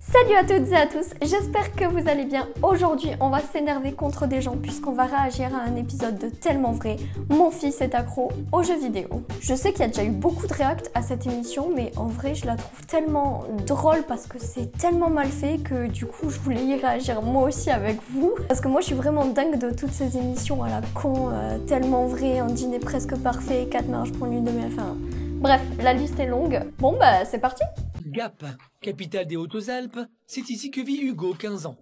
Salut à toutes et à tous, j'espère que vous allez bien. Aujourd'hui, on va s'énerver contre des gens puisqu'on va réagir à un épisode de Tellement Vrai. Mon fils est accro aux jeux vidéo. Je sais qu'il y a déjà eu beaucoup de réacts à cette émission, mais en vrai, je la trouve tellement drôle parce que c'est tellement mal fait que du coup, je voulais y réagir moi aussi avec vous. Parce que moi, je suis vraiment dingue de toutes ces émissions à la con, Tellement Vrai, Un dîner presque parfait, 4 marches pour une lune de miel, enfin... Bref, la liste est longue. Bon bah, c'est parti. Gap, capitale des Hautes-Alpes, c'est ici que vit Hugo, 15 ans.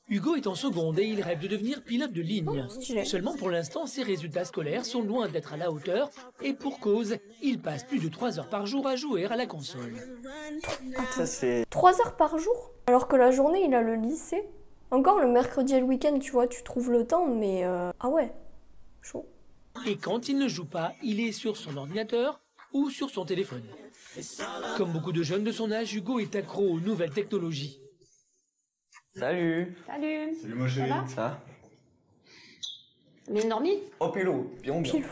Hugo est en seconde et il rêve de devenir pilote de ligne. Seulement pour l'instant, ses résultats scolaires sont loin d'être à la hauteur et pour cause, il passe plus de 3 heures par jour à jouer à la console. Attends, 3 heures par jour? Alors que la journée, il a le lycée. Encore le mercredi et le week-end, tu vois, tu trouves le temps, mais... Ah ouais, chaud. Et quand il ne joue pas, il est sur son ordinateur ou sur son téléphone. Comme beaucoup de jeunes de son âge, Hugo est accro aux nouvelles technologies. Salut. Salut. Salut moi chérie. Ça va? Bien dormi? Oh Pilou, bien. Pilou.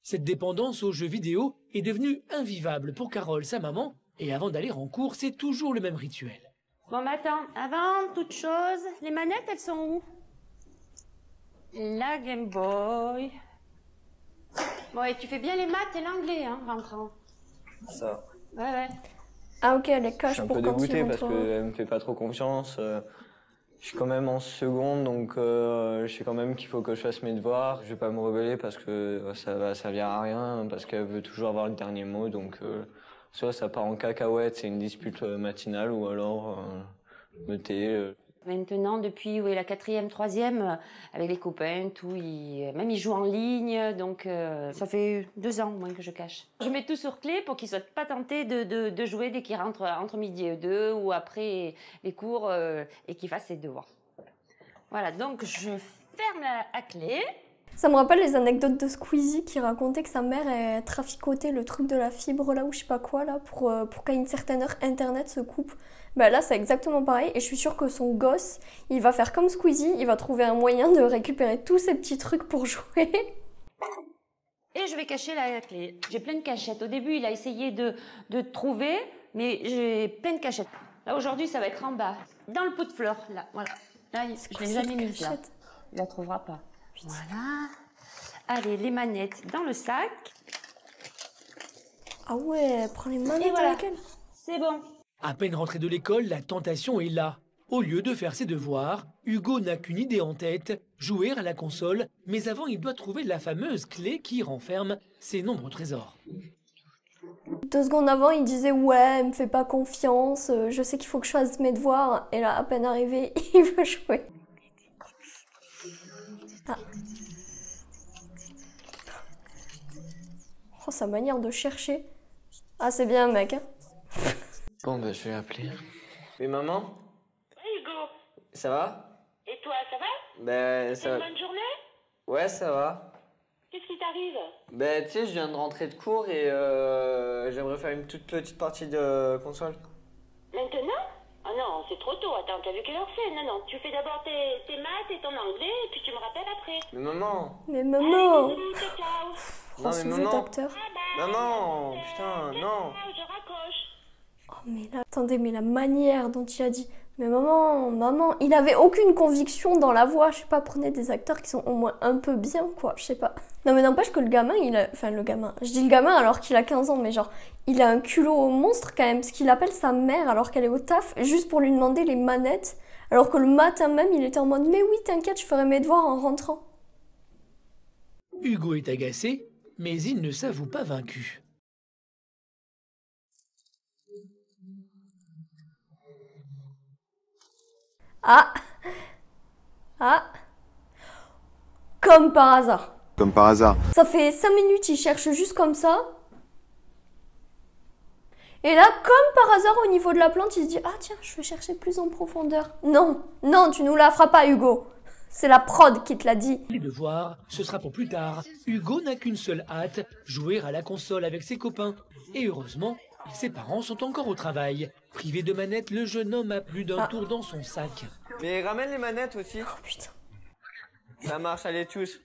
Cette dépendance aux jeux vidéo est devenue invivable pour Carole, sa maman, et avant d'aller en cours, c'est toujours le même rituel. Bon, bah attends, avant toute chose, les manettes, elles sont où? La Game Boy. Bon, et tu fais bien les maths et l'anglais, hein, rentrant. Ça. Ouais. Ah ok, elle est Je cache suis un pour peu quand il dégoûté rentre. parce qu'elle me fait pas trop confiance. Je suis quand même en seconde, donc je sais quand même qu'il faut que je fasse mes devoirs. Je vais pas me rebeller parce que ça va servir à rien, parce qu'elle veut toujours avoir le dernier mot. Donc soit ça part en cacahuète, c'est une dispute matinale, ou alors je me tais. Maintenant, depuis la 4e, 3e, avec les copains, tout, même ils jouent en ligne, donc ça fait 2 ans au moins que je cache. Je mets tout sur clé pour qu'ils soient pas tentés de jouer dès qu'ils rentrent entre midi et 2 ou après les cours et qu'ils fassent ses devoirs. Voilà, donc je ferme la clé. Ça me rappelle les anecdotes de Squeezie qui racontait que sa mère a traficoté le truc de la fibre là ou je sais pas quoi là pour qu'à une certaine heure internet se coupe. Bah là c'est exactement pareil et je suis sûre que son gosse il va faire comme Squeezie, il va trouver un moyen de récupérer tous ces petits trucs pour jouer. Et je vais cacher la clé. J'ai plein de cachettes. Au début il a essayé de trouver, mais j'ai plein de cachettes. Là aujourd'hui ça va être en bas, dans le pot de fleurs là, voilà. Là je l'ai jamais mise là. Il la trouvera pas. Voilà. Allez, les manettes dans le sac. Ah ouais, prends les manettes Et voilà. avec elle. C'est bon. À peine rentré de l'école, la tentation est là. Au lieu de faire ses devoirs, Hugo n'a qu'une idée en tête, jouer à la console, mais avant il doit trouver la fameuse clé qui renferme ses nombreux trésors. 2 secondes avant, il disait ouais, elle me fait pas confiance, je sais qu'il faut que je fasse mes devoirs. Et là, à peine arrivé, il veut jouer. Ah. Oh, sa manière de chercher. Ah, c'est bien, mec. Hein. Bon bah je vais appeler. Oui maman? Oui Hugo, Ça va? et toi ça va? Ben C'est ça une va. bonne journée? Ouais ça va. Qu'est-ce qui t'arrive? Ben tu sais je viens de rentrer de cours et j'aimerais faire une toute petite partie de console. Maintenant? Ah non, c'est trop tôt, attends, t'as vu quelle heure c'est? Non, tu fais d'abord tes maths et ton anglais et puis tu me rappelles après. Mais maman! Mais maman! Allez, bisous, ciao, ciao. Oh, Non ce mais jeu maman! d'acteur. Maman! Putain, non! Ciao, je raccroche. Oh, mais là, attendez, mais la manière dont il a dit. Mais maman, il avait aucune conviction dans la voix. Je sais pas, prenez des acteurs qui sont au moins un peu bien, quoi. Je sais pas. Non, mais n'empêche que le gamin, enfin, le gamin. Je dis le gamin alors qu'il a 15 ans, mais genre, il a un culot au monstre quand même. Parce qu'il appelle sa mère alors qu'elle est au taf, juste pour lui demander les manettes. Alors que le matin même, il était en mode, mais oui, t'inquiète, je ferai mes devoirs en rentrant. Hugo est agacé, mais il ne s'avoue pas vaincu. Ah! Comme par hasard. Comme par hasard. Ça fait 5 minutes, il cherche juste comme ça. Et là, comme par hasard, au niveau de la plante, il se dit « Ah tiens, je vais chercher plus en profondeur. » Non, tu nous la feras pas, Hugo. C'est la prod qui te l'a dit. Les devoirs, ce sera pour plus tard. Hugo n'a qu'une seule hâte, jouer à la console avec ses copains. Et heureusement, ses parents sont encore au travail. Privé de manette, le jeune homme a plus d'un tour dans son sac. Mais ramène les manettes aussi. Oh putain. Ça marche, allez tous.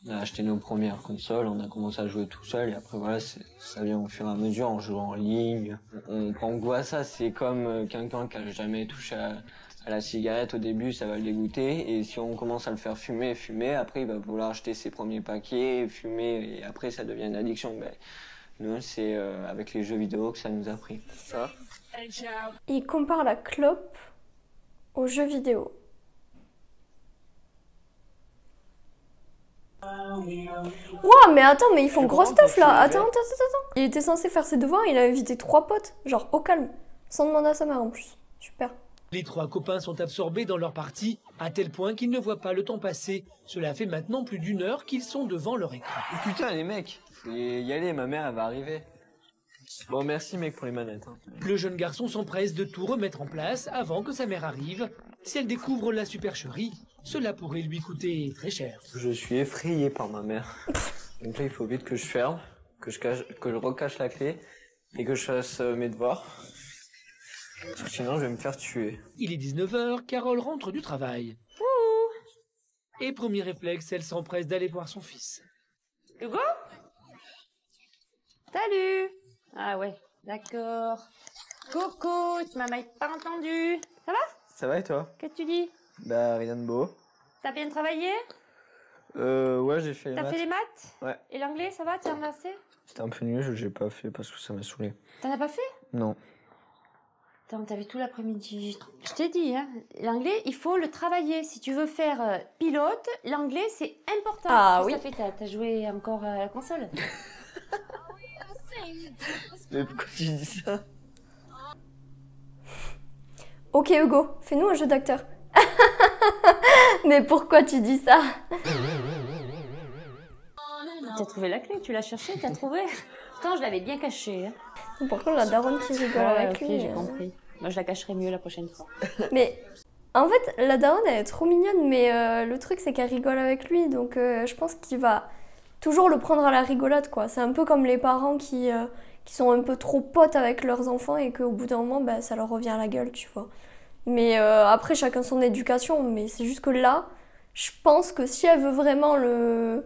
On a acheté nos premières consoles, on a commencé à jouer tout seul et après voilà, ça vient au fur et à mesure en jouant en ligne. On prend goût à ça, c'est comme quelqu'un qui a jamais touché à la cigarette au début, ça va le dégoûter et si on commence à le faire fumer, après il va vouloir acheter ses premiers paquets, fumer et après ça devient une addiction. Ben, nous c'est avec les jeux vidéo que ça nous a pris. Ça. Il compare la clope aux jeux vidéo. Wow, mais attends, mais ils font gros stuff là. Attends. Il était censé faire ses devoirs, il a invité 3 potes, genre au calme, sans demander à sa mère en plus. Super. Les 3 copains sont absorbés dans leur partie, à tel point qu'ils ne voient pas le temps passer. Cela fait maintenant plus d'1 heure qu'ils sont devant leur écran. Oh, putain les mecs, faut y aller, ma mère elle va arriver. Bon merci mec pour les manettes. Hein. Le jeune garçon s'empresse de tout remettre en place avant que sa mère arrive. Si elle découvre la supercherie, cela pourrait lui coûter très cher. Je suis effrayé par ma mère. Donc là il faut vite que je ferme, que je recache la clé et que je fasse mes devoirs. Parce que sinon je vais me faire tuer. Il est 19 h, Carole rentre du travail. Et premier réflexe, elle s'empresse d'aller voir son fils. Hugo? Salut! Ah ouais, d'accord. Coucou, tu m'as pas entendu. Ça va? Ça va et toi? Qu'est-ce que tu dis? Bah rien de beau. T'as bien travaillé? Ouais j'ai fait les maths. T'as fait les maths? Ouais. Et l'anglais, ça va? T'es inversé? C'était un peu nul, j'ai pas fait parce que ça m'a saoulé. T'en as pas fait? Non. Attends, t'as vu tout l'après-midi. Je t'ai dit, hein, l'anglais, il faut le travailler. Si tu veux faire pilote, l'anglais, c'est important. Ah oui. Ça fait, t'as joué encore à la console? Mais pourquoi tu dis ça? Ok Hugo, fais-nous un jeu d'acteur. Mais pourquoi tu dis ça? T'as trouvé la clé, tu l'as cherchée, t'as trouvé? Pourtant, je l'avais bien cachée. Hein. Par contre, la daronne qui rigole avec lui. J'ai compris. Moi, je la cacherai mieux la prochaine fois. Mais en fait, la daronne, elle est trop mignonne, mais le truc, c'est qu'elle rigole avec lui. Donc, je pense qu'il va toujours le prendre à la rigolade, quoi. C'est un peu comme les parents qui sont un peu trop potes avec leurs enfants et qu'au bout d'un moment, bah, ça leur revient à la gueule, tu vois. Mais après, chacun son éducation. Mais c'est juste que là, je pense que si elle veut vraiment le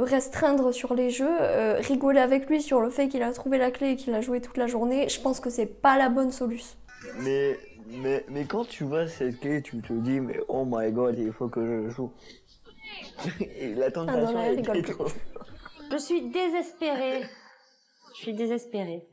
restreindre sur les jeux, rigoler avec lui sur le fait qu'il a trouvé la clé et qu'il a joué toute la journée, je pense que c'est pas la bonne solution. Mais quand tu vois cette clé, tu te dis mais oh my god, il faut que je joue. Et la tentation est trop. Je suis désespérée. Je suis désespérée.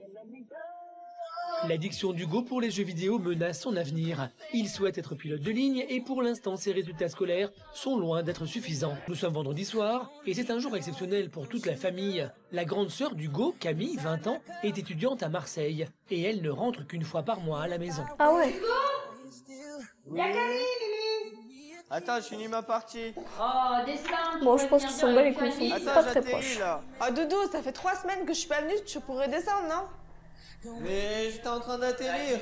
L'addiction d'Hugo pour les jeux vidéo menace son avenir. Il souhaite être pilote de ligne et pour l'instant ses résultats scolaires sont loin d'être suffisants. Nous sommes vendredi soir et c'est un jour exceptionnel pour toute la famille. La grande sœur d'Hugo, Camille, 20 ans, est étudiante à Marseille et elle ne rentre qu'une fois par mois à la maison. Ah ouais. Attends, je finis ma partie. Oh, descends. Bon, je pense qu'ils sont belles et qu'ils sont pas très proches. Ah Doudou, ça fait 3 semaines que je suis pas venue, tu pourrais descendre, non? Mais j'étais en train d'atterrir.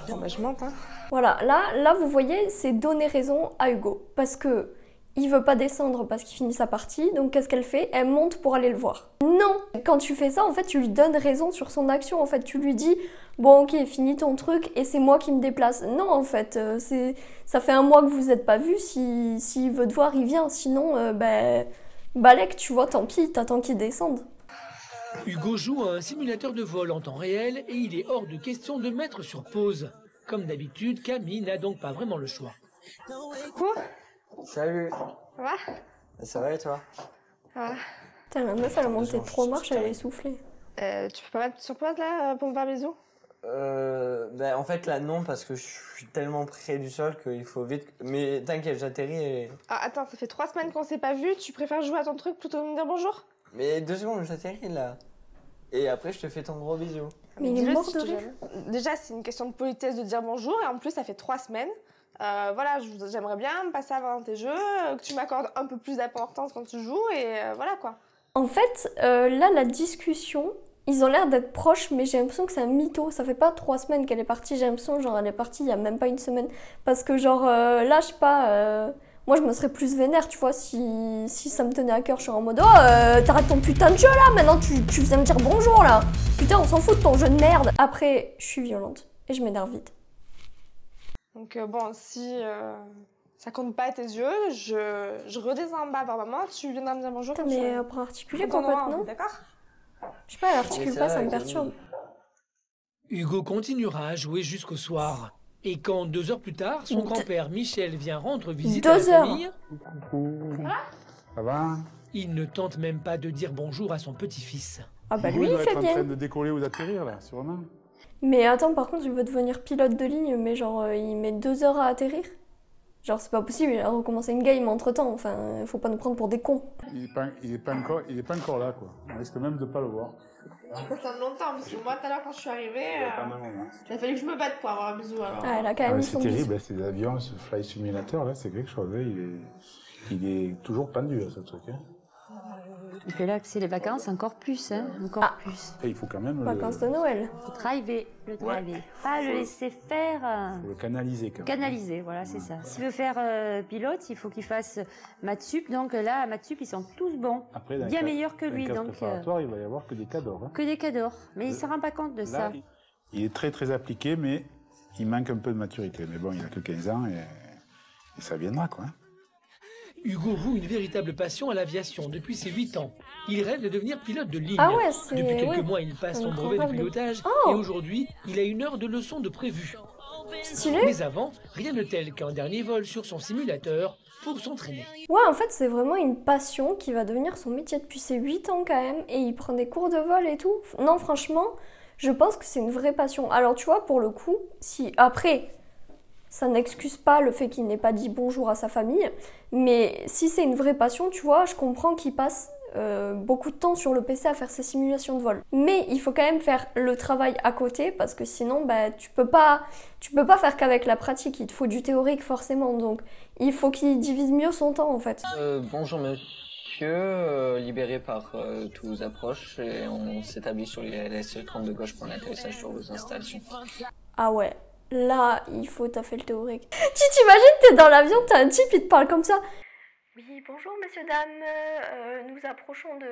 Bon bah je monte, hein. Voilà, là vous voyez, c'est donner raison à Hugo. Parce que il veut pas descendre parce qu'il finit sa partie, donc qu'est-ce qu'elle fait? Elle monte pour aller le voir. Non! Quand tu fais ça, en fait, tu lui donnes raison sur son action. En fait, tu lui dis, bon ok, finis ton truc et c'est moi qui me déplace. Non, en fait, ça fait 1 mois que vous n'êtes pas vus. S'il veut te voir, il vient. Sinon, balèque, tu vois, tant pis, t'attends qu'il descende. Hugo joue à un simulateur de vol en temps réel et il est hors de question de mettre sur pause. Comme d'habitude, Camille n'a donc pas vraiment le choix. Quoi? Salut. Ça va? Ça va et toi? Ça va. Putain, la meuf, elle a monté 3 marches, elle est essoufflée. Tu peux pas mettre sur pause là pour me faire bisous? En fait là non parce que je suis tellement près du sol qu'il faut vite. Mais t'inquiète, j'atterris et... Ah attends, ça fait 3 semaines qu'on s'est pas vu, tu préfères jouer à ton truc plutôt que me dire bonjour? Mais 2 secondes, j'atterris là. Et après je te fais ton gros bisou. Mais il est mort de rire. Déjà c'est une question de politesse de dire bonjour et en plus ça fait 3 semaines. Voilà, j'aimerais bien passer avant tes jeux, que tu m'accordes un peu plus d'importance quand tu joues et voilà quoi. En fait, là, la discussion, ils ont l'air d'être proches, mais j'ai l'impression que c'est un mytho. Ça fait pas 3 semaines qu'elle est partie, j'ai l'impression genre elle est partie il y a même pas 1 semaine. Parce que genre là, je sais pas, moi je me serais plus vénère, tu vois, si ça me tenait à cœur, je serais en mode oh, t'arrêtes ton putain de jeu là, maintenant tu viens me dire bonjour là. Putain, on s'en fout de ton jeu de merde. Après, je suis violente et je m'énerve vite. Donc bon, si Ça compte pas à tes yeux, je redescends en bas voir maman, tu viendras me dire bonjour. Putain, mais pour articuler, Quand on popote, aura non? envie, d'accord? Je sais pas, elle articule c'est pas, vrai, ça me c'est perturbe. Hugo continuera à jouer jusqu'au soir. Et quand 2 heures plus tard, son grand-père Michel vient rendre visite à la 2 heures. famille, Ça va? il ne tente même pas de dire bonjour à son petit-fils. Ah bah Hugo, lui, il doit fait être en train bien. de décoller ou d'atterrir là, sûrement. Mais attends, par contre, il veut devenir pilote de ligne, mais genre, il met 2 heures à atterrir. Genre, c'est pas possible, il a recommencé une game entre-temps. Enfin, faut pas nous prendre pour des cons. Il est pas encore là, quoi. On risque même de pas le voir. Ça fait longtemps, parce que moi tout à l'heure quand je suis arrivée, Quand même, hein. il a fallu que je me batte pour avoir un bisou alors. Ah, elle a quand même Ah, mis c'est son bisou. terrible, hein, ces avions, ce Fly Simulator là, c'est quelque chose. Hein, il est toujours pendu à ce truc. Hein. Et puis là, c'est les vacances, encore plus, hein, encore Ah. plus. Et il faut quand même Vacances de Noël. Faut driver, le driver. Pas le laisser faire. faut le canaliser quand même. Canaliser, voilà, c'est ça. S'il veut faire pilote, il faut qu'il fasse maths sup. Donc là, à maths sup, ils sont tous bons. Après, dans Bien le meilleurs que dans le lui. classe Donc, préparatoire, il va y avoir que des cadors. Hein. que des cadors. Mais il ne se rend pas compte de Là, ça. il est très très appliqué, mais il manque un peu de maturité. Mais bon, il a que 15 ans et ça viendra, quoi. Hugo voue une véritable passion à l'aviation depuis ses 8 ans. Il rêve de devenir pilote de ligne. Ah ouais, c'est... Depuis quelques ouais. mois, il passe son Un brevet de rêve de- pilotage Oh. et aujourd'hui, il a 1 heure de leçon de prévu. Stylé. Mais avant, rien de tel qu'un dernier vol sur son simulateur pour s'entraîner. Ouais, en fait, c'est vraiment une passion qui va devenir son métier depuis ses 8 ans quand même. Et il prend des cours de vol et tout. Non, franchement, je pense que c'est une vraie passion. Alors, tu vois, pour le coup, si... Après, ça n'excuse pas le fait qu'il n'ait pas dit bonjour à sa famille. Mais si c'est une vraie passion, tu vois, je comprends qu'il passe beaucoup de temps sur le PC à faire ses simulations de vol. Mais il faut quand même faire le travail à côté parce que sinon, bah, tu peux pas faire qu'avec la pratique. Il te faut du théorique forcément. Donc, il faut qu'il divise mieux son temps en fait. Bonjour monsieur, libéré par tous approches et on s'établit sur les LS30 de gauche pour l'atterrissage sur vos installations. Ah ouais, là, il faut taffer le théorique. Tu t'imagines, t'es dans l'avion, t'as un type, il te parle comme ça. Oui, bonjour, messieurs, dames, nous approchons de...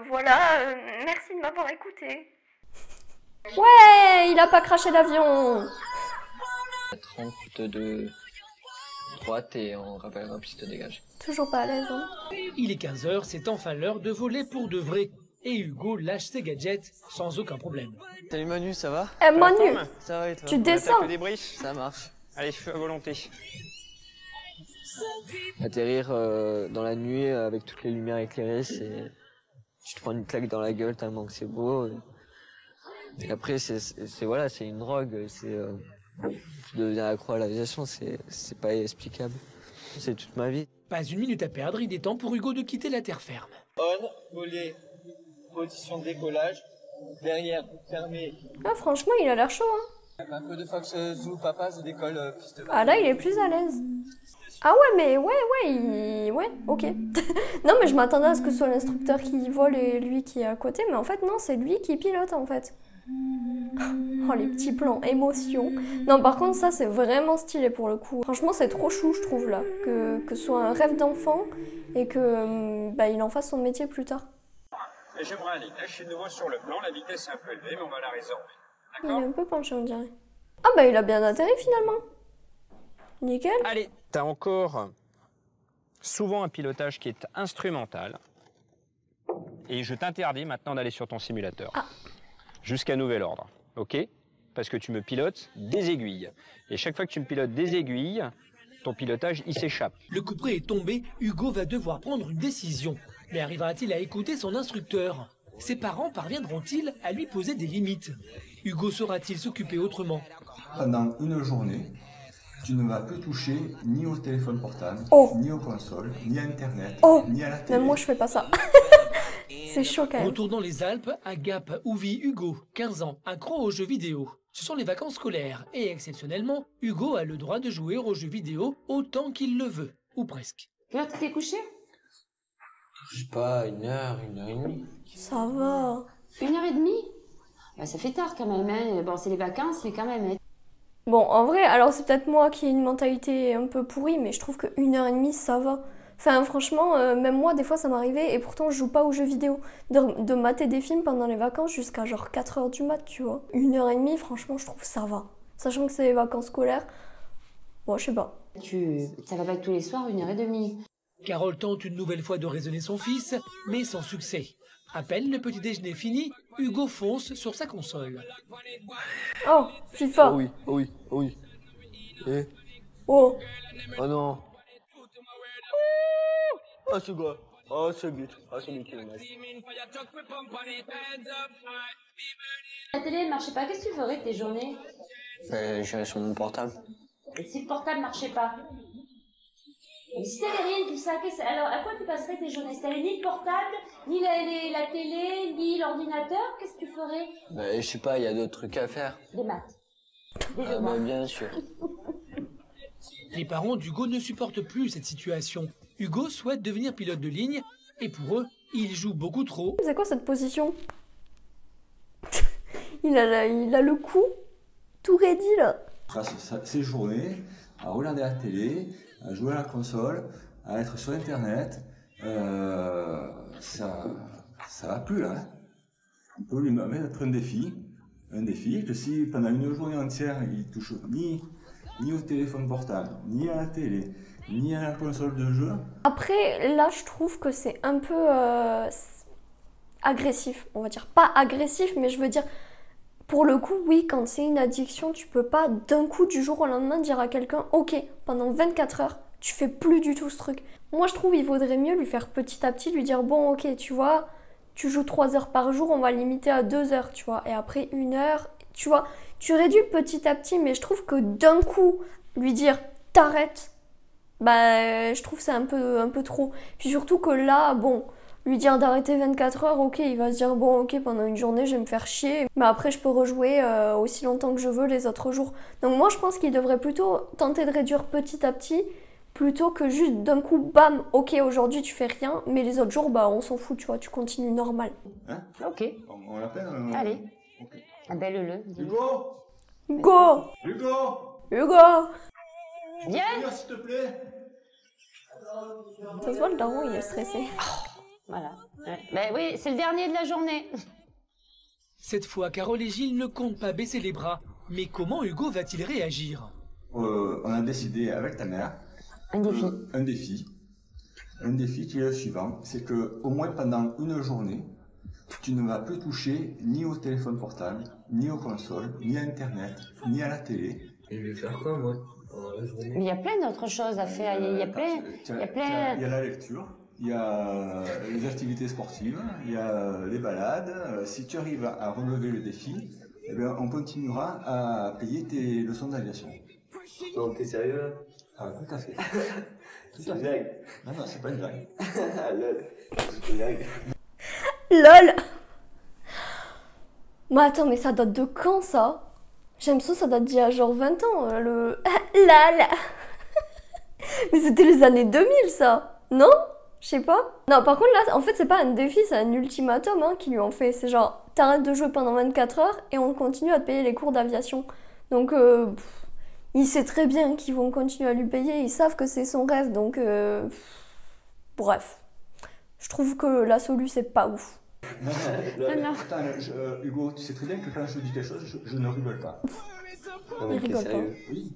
voilà, merci de m'avoir écouté. Ouais, il a pas craché l'avion. 30 de droite et on rappelle la piste dégage. Toujours pas à l'aise, hein. Il est 15h, c'est enfin l'heure de voler pour de vrai. Et Hugo lâche ses gadgets sans aucun problème. Salut Manu, ça va? Manu, Ça va et toi? tu descends. Ça marche. Allez, feu à volonté. Atterrir dans la nuit avec toutes les lumières éclairées, c'est... Tu te prends une claque dans la gueule tellement que c'est beau. Et après, c'est voilà, c'est une drogue. Tu deviens accro à l'aviation, c'est pas explicable. C'est toute ma vie. Pas une minute à perdre, il est temps pour Hugo de quitter la terre ferme. On, voler, position de décollage, derrière, fermé. Ah, franchement, il a l'air chaud, hein. Un peu de Fox Zulu, papa, je décolle piste Ah là, il est plus à l'aise. Ah ouais, mais ouais, ok. Non, mais je m'attendais à ce que ce soit l'instructeur qui vole et lui qui est à côté, mais en fait, non, c'est lui qui pilote, en fait. Oh, les petits plans émotion. Non, par contre, ça, c'est vraiment stylé pour le coup. Franchement, c'est trop chou, je trouve, là. Que ce soit un rêve d'enfant et que bah, il en fasse son métier plus tard. Et j'aimerais aller. Là, je suis de nouveau sur le plan. La vitesse est un peu élevée, mais on va la résorber. Il est un peu penché, on dirait. Ah bah, il a bien atterri, finalement. Nickel. Allez, t'as encore souvent un pilotage qui est instrumental. Et je t'interdis maintenant d'aller sur ton simulateur. Ah. Jusqu'à nouvel ordre, ok? Parce que tu me pilotes des aiguilles. Et chaque fois que tu me pilotes des aiguilles, ton pilotage, il s'échappe. Le couperet est tombé, Hugo va devoir prendre une décision. Mais arrivera-t-il à écouter son instructeur? Ses parents parviendront-ils à lui poser des limites? Hugo saura-t-il s'occuper autrement? Pendant une journée, tu ne vas plus toucher ni au téléphone portable, ni aux consoles, ni à Internet, ni à la télé. Même moi, je fais pas ça. C'est chaud quand même. Retour dans les Alpes, à Gap, où vit Hugo, 15 ans, accro aux jeux vidéo. Ce sont les vacances scolaires et exceptionnellement, Hugo a le droit de jouer aux jeux vidéo autant qu'il le veut, ou presque. Quelle heure tu t'es couché? Je sais pas, 1 heure, 1 heure et demie. Ça va. 1h30? Bah, ça fait tard quand même, hein. Bon, c'est les vacances, mais quand même. Hein. Bon, en vrai, alors c'est peut-être moi qui ai une mentalité un peu pourrie, mais je trouve que 1h30, ça va. Enfin, franchement, même moi, des fois, ça m'arrivait, et pourtant, je joue pas aux jeux vidéo. De mater des films pendant les vacances jusqu'à genre 4h du mat, tu vois. 1h30, franchement, je trouve ça va. Sachant que c'est les vacances scolaires, Bon, je sais pas. Ça va pas être tous les soirs, 1h30. Carole tente une nouvelle fois de raisonner son fils, mais sans succès. À peine le petit déjeuner fini, Hugo fonce sur sa console. Oh, FIFA. Oh oui, oh oui, oh oui. Eh. Oh. Oh non. Oh c'est quoi? Oh c'est but. Oh c'est but. La télé ne marchait pas, qu'est-ce que tu ferais de tes journées? J'irai sur mon portable. Et si le portable marchait pas? Et si t'avais rien de tout ça, alors à quoi tu passerais tes journées? Si t'avais ni le portable, ni la télé, ni l'ordinateur, qu'est-ce que tu ferais? Je sais pas, il y a d'autres trucs à faire. Des maths. Bien sûr. Les parents d'Hugo ne supportent plus cette situation. Hugo souhaite devenir pilote de ligne et pour eux, il joue beaucoup trop. C'est quoi cette position? il a le cou tout ready là. Passe ses journées à regarder la télé, à jouer à la console, à être sur internet. Ça va plus là. Hein. On peut lui mettre un défi que si pendant une journée entière il touche ni au téléphone portable, ni à la télé, ni à la console de jeu. Après, là, je trouve que c'est un peu agressif, on va dire. Pas agressif, mais je veux dire, pour le coup, oui, quand c'est une addiction, tu peux pas d'un coup, du jour au lendemain, dire à quelqu'un, ok, pendant 24 heures, tu fais plus du tout ce truc. Moi, je trouve il vaudrait mieux lui faire petit à petit, lui dire, bon, ok, tu vois, tu joues 3 heures par jour, on va limiter à 2 heures, tu vois, et après 1 heure, tu vois, tu réduis petit à petit, mais je trouve que d'un coup, lui dire, t'arrêtes, bah, je trouve c'est un peu trop. Puis surtout que là, bon, lui dire d'arrêter 24 heures, ok, il va se dire, bon, ok, pendant une journée, je vais me faire chier, mais après, je peux rejouer aussi longtemps que je veux les autres jours. Donc moi, je pense qu'il devrait plutôt tenter de réduire petit à petit, plutôt que juste d'un coup, bam, ok, aujourd'hui, tu fais rien, mais les autres jours, bah, on s'en fout, tu vois, tu continues normal. Hein? Ok. On l'appelle Allez. Okay. Appelle-le. Hugo! Hugo! Hugo! Hugo! Viens! S'il te plaît! Ça se voit, le daron, il est stressé. Voilà. Ouais. Ben oui, c'est le dernier de la journée. Cette fois, Carole et Gilles ne comptent pas baisser les bras. Mais comment Hugo va-t-il réagir? On a décidé avec ta mère un défi qui est le suivant, c'est que au moins pendant une journée, tu ne vas plus toucher ni au téléphone portable, ni aux consoles, ni à internet, ni à la télé. Et je vais faire quoi moi pendant la journée? Mais il y a plein d'autres choses à faire. Il y a plein. Il y a la lecture, il y a les activités sportives, il y a les balades. Si tu arrives à relever le défi, eh bien, on continuera à payer tes leçons d'aviation. Non, t'es sérieux là? Ah, tout à fait. C'est une blague. Non, c'est pas une blague. Lol. C'est une blague. LOL. Mais attends, mais ça date de quand ça? J'aime ça date d'il y a genre 20 ans, le LOL. Mais c'était les années 2000 ça, non? Je sais pas. Non, par contre là, en fait c'est pas un défi, c'est un ultimatum hein, qu'ils lui ont fait. C'est genre, t'arrêtes de jouer pendant 24 heures et on continue à te payer les cours d'aviation. Donc il sait très bien qu'ils vont continuer à lui payer, ils savent que c'est son rêve, donc bref. Je trouve que la solution c'est pas ouf. Non. Attends, Hugo, tu sais très bien que quand je dis quelque chose, je ne rigole pas. Non, mais Il rigole sérieux? pas. Oui.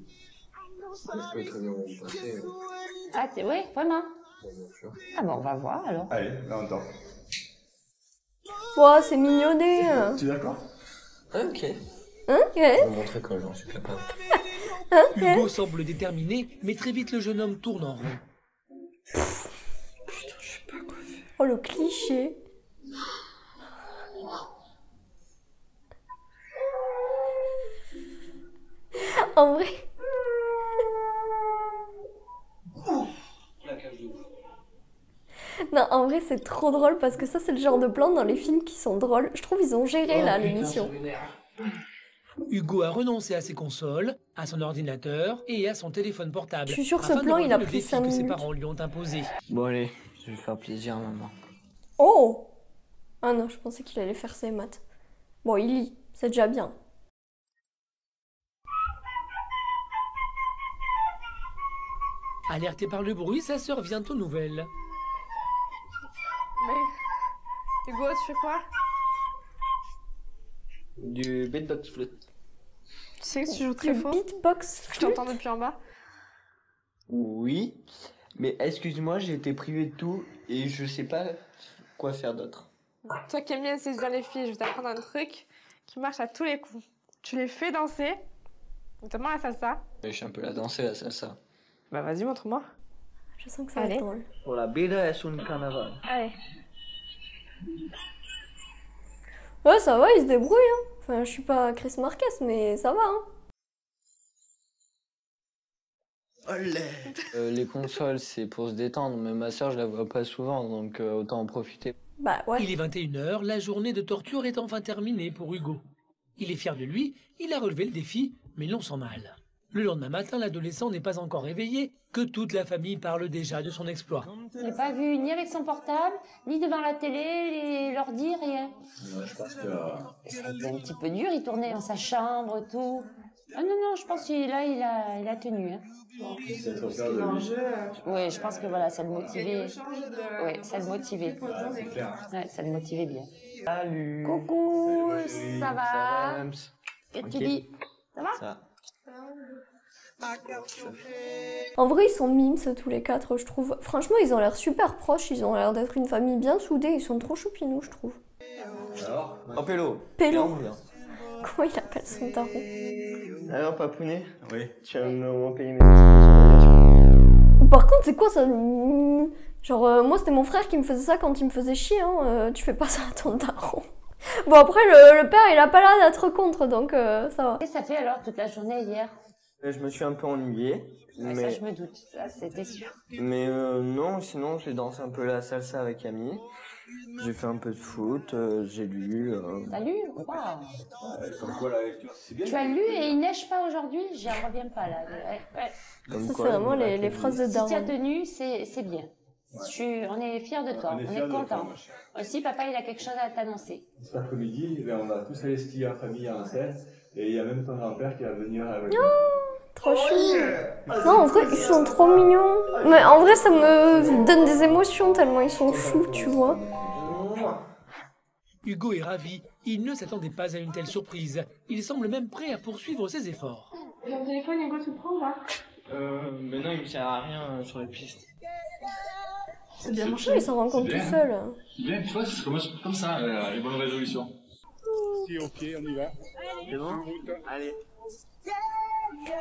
Je peux très bien me passer. Ah, oui, vraiment? Bien sûr. Ah bon, on va voir alors. Allez, là on tente. Ouah, c'est mignonné. Tu es d'accord? Ok. Ok. Je vais vous montrer quand j'en suis capable. Hugo semble déterminé, mais très vite le jeune homme tourne en rond. Putain, je sais pas quoi faire. Oh le cliché. En vrai. Non, en vrai, c'est trop drôle parce que ça, c'est le genre de plan dans les films qui sont drôles. Je trouve ils ont géré là l'émission. Hugo a renoncé à ses consoles, à son ordinateur et à son téléphone portable. Je suis sûre que ce afin de plan, il a relever le pris défi 5 que ses minutes. parents lui ont imposé. Bon allez, je vais faire plaisir maman. Oh! Ah non, je pensais qu'il allait faire ses maths. Bon, il lit, c'est déjà bien. Alerté par le bruit, sa sœur vient aux nouvelles. Mais Hugo, tu fais quoi? Du beatbox flûte. Tu sais que tu joues très faux. Beatbox Je t'entends depuis en bas. Oui, mais excuse-moi, j'ai été privé de tout et je sais pas quoi faire d'autre. Toi qui aimes bien séduire les filles, je vais t'apprendre un truc qui marche à tous les coups. Tu les fais danser, notamment la salsa. Je suis un peu la danser, la salsa. Bah vas-y, montre-moi. Je sens que ça va être drôle. Pour la vida es un carnaval. Allez. Ouais, ça va, il se débrouille. Hein. Enfin, je suis pas Chris Marquez, mais ça va. Hein. Les consoles, c'est pour se détendre, mais ma soeur, je la vois pas souvent, donc autant en profiter. Bah ouais. Il est 21h, la journée de torture est enfin terminée pour Hugo. Il est fier de lui, il a relevé le défi, mais l'on sent mal. Le lendemain matin, l'adolescent n'est pas encore réveillé, que toute la famille parle déjà de son exploit. Je l'ai pas vu ni avec son portable, ni devant la télé, l'ordi, rien. Ouais, je pense que... Ça a été un petit peu dur, il tournait dans sa chambre, tout. Ah non, je pense qu'il a tenu. Hein. C'est social de lui. Oui, je pense que voilà, ça le motivait. Oui, ça le motivait. C'est clair. Ouais, ça le motivait bien. Salut. Coucou, ça va? Ça va, Mams? Qu'est-ce que tu dis? Ça va? Ça. En vrai, ils sont mimes tous les quatre, je trouve. Franchement, ils ont l'air super proches, ils ont l'air d'être une famille bien soudée, ils sont trop choupinous, je trouve. Alors? Oh, Pélo. Pélo. Comment il appelle son daron? Alors, papounet? Oui. Tu vas me payer mes... Par contre, c'est quoi ça? Genre, moi, c'était mon frère qui me faisait ça quand il me faisait chier, hein. Tu fais pas ça à ton daron. Bon, après, le père, il a pas l'air d'être contre, donc ça va. Qu'est-ce que ça fait alors toute la journée hier? Je me suis un peu ennuyé. Ouais, mais... Ça, je me doute, ça, c'était sûr. Mais non, sinon, j'ai dansé un peu la salsa avec Camille. J'ai fait un peu de foot, j'ai lu... T'as lu? Waouh! Comme quoi la lecture, c'est bien. Tu as lu et il neige pas aujourd'hui? J'en reviens pas là. Ouais. Ça, c'est vraiment les phrases de daron. Si tu as tenu, c'est bien. Ouais. On est fiers de toi, on est contents. Aussi, papa, il a quelque chose à t'annoncer. Cet après-midi, on va tous aller skier en famille à Ansel. Et il y a même ton grand-père qui va venir avec nous. Trop chou. Non, en vrai, ils sont trop mignons. Mais en vrai, ça me donne des émotions tellement ils sont choux, tu vois. Hugo est ravi. Il ne s'attendait pas à une telle surprise. Il semble même prêt à poursuivre ses efforts. Ton téléphone, Hugo, tu le prends ou pas? Mais non, il me sert à rien sur les pistes. C'est bien marché, il s'en rend compte tout seul. C'est bien, tu vois, c'est comme ça, les bonnes résolutions. Si, ok, on y va. C'est bon? Allez.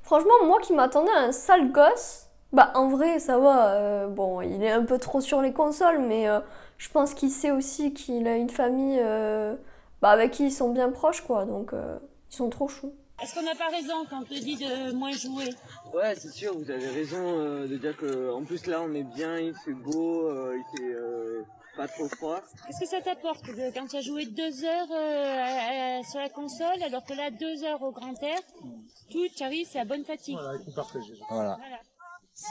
Franchement, moi qui m'attendais à un sale gosse, bah en vrai, ça va. Bon, il est un peu trop sur les consoles, mais je pense qu'il sait aussi qu'il a une famille avec qui ils sont bien proches, quoi. Donc, ils sont trop choux. Est-ce qu'on n'a pas raison quand on te dit de moins jouer? Ouais, c'est sûr, vous avez raison de dire que en plus là on est bien, il fait beau, il fait pas trop froid. Qu'est-ce que ça t'apporte quand tu as joué 2 heures sur la console, alors que là 2 heures au grand air, tout arrive, c'est à bonne fatigue. Voilà, il faut partager. Voilà.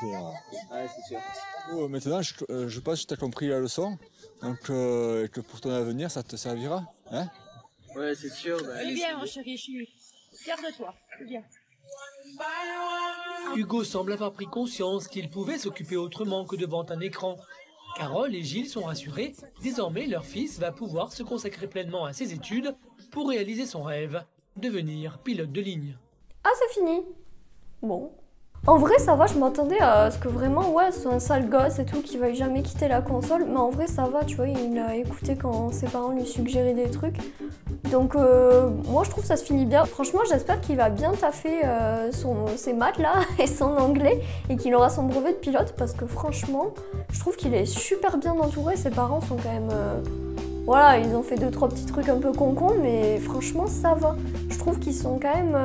Ouais, c'est sûr. Maintenant, je pense que tu as compris la leçon. Donc, que pour ton avenir, ça te servira. Hein? Ouais, c'est sûr. Bah, C'est bien, mon chéri, je suis fière de toi. C'est bien. Hugo semble avoir pris conscience qu'il pouvait s'occuper autrement que devant un écran. Carole et Gilles sont rassurés. Désormais, leur fils va pouvoir se consacrer pleinement à ses études pour réaliser son rêve, devenir pilote de ligne. Ah, c'est fini. Bon. En vrai, ça va, je m'attendais à ce que vraiment, ouais, c'est un sale gosse et tout, qui veuille jamais quitter la console. Mais en vrai, ça va, tu vois, il a écouté quand ses parents lui suggéraient des trucs. Donc, moi, je trouve que ça se finit bien. Franchement, j'espère qu'il va bien taffer ses maths, là, et son anglais, et qu'il aura son brevet de pilote, parce que franchement, je trouve qu'il est super bien entouré. Ses parents sont quand même... voilà, ils ont fait 2-3 petits trucs un peu con-con, mais franchement, ça va. Je trouve qu'ils sont quand même...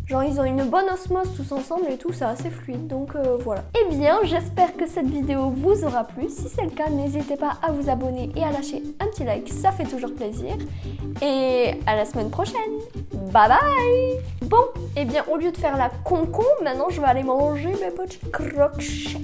genre, ils ont une bonne osmose tous ensemble et tout, c'est assez fluide, donc voilà. Eh bien, j'espère que cette vidéo vous aura plu. Si c'est le cas, n'hésitez pas à vous abonner et à lâcher un petit like, ça fait toujours plaisir. Et à la semaine prochaine. Bye bye. Bon, eh bien, au lieu de faire la con-con, maintenant je vais aller manger mes petits croquettes.